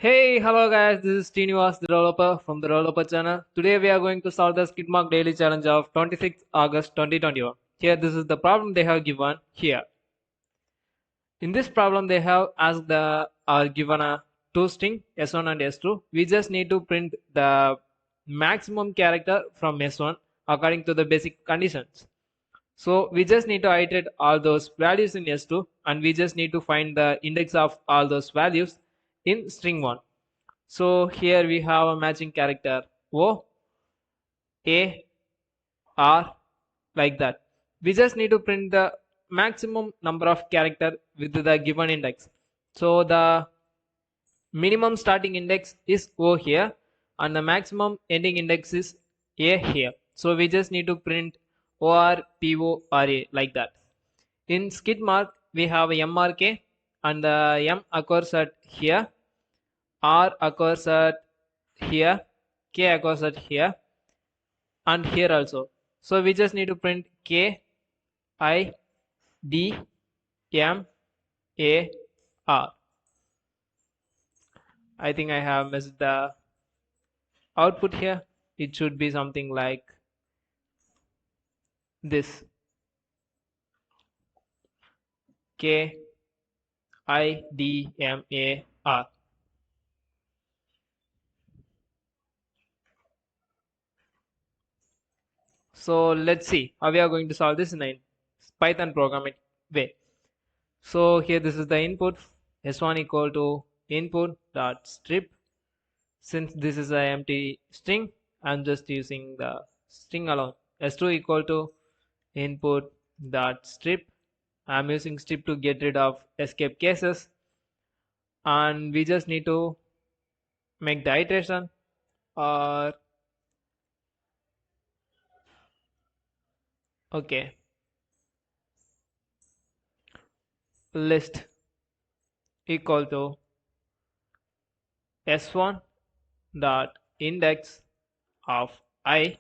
Hey, hello guys, this is SRINIVAStheDEVELOPER from the Developer channel. Today we are going to solve the SKIDMARK daily challenge of 26th August 2021. Here, this is the problem they have given here. In this problem, they have asked given a two string S1 and S2. We just need to print the maximum character from S1 according to the basic conditions. So we just need to iterate all those values in S2 and we just need to find the index of all those values in string 1. So here we have a matching character O, A, R, like that. We just need to print the maximum number of character with the given index. So the minimum starting index is O here and the maximum ending index is A here. So we just need to print OR, PO, RA like that. In SKIDMARK we have a MRK and the M occurs at here, R occurs at here, K occurs at here and here also. So we just need to print K, I, D, M, A, R. I think I have missed the output here. It should be something like this. K, I, D, M, A, R. So let's see how we are going to solve this in a Python programming way. So here this is the input, S1 equal to input dot strip. Since this is an empty string, I'm just using the string alone. S2 equal to input dot strip. I'm using strip to get rid of escape cases, and we just need to make the iteration or okay, list equal to S1 dot index of I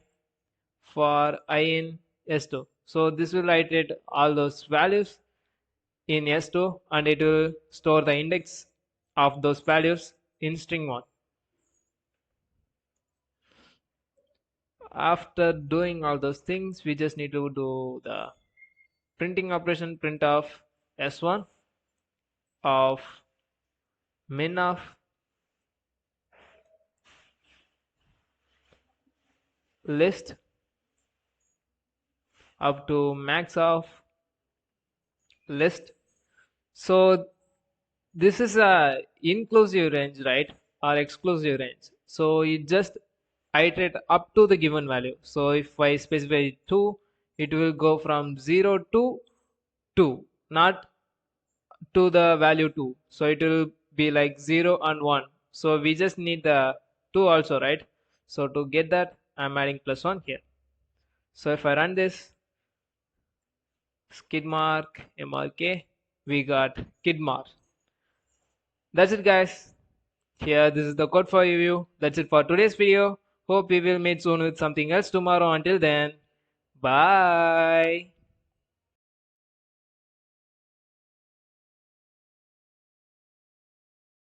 for I in S2. So this will iterate all those values in S2 and it will store the index of those values in string 1. After doing all those things, we just need to do the printing operation, print of S1 of min of list up to max of list. So this is a inclusive range, right, or exclusive range. So it just iterate up to the given value. So if I specify 2, it will go from 0 to 2, not to the value 2. So it will be like 0 and 1. So we just need the 2 also, right? So to get that, I'm adding +1 here. So if I run this, SKIDMARK, MRK, we got KIDMARK. That's it guys. Here, this is the code for review. That's it for today's video. Hope we will meet soon with something else tomorrow. Until then, bye.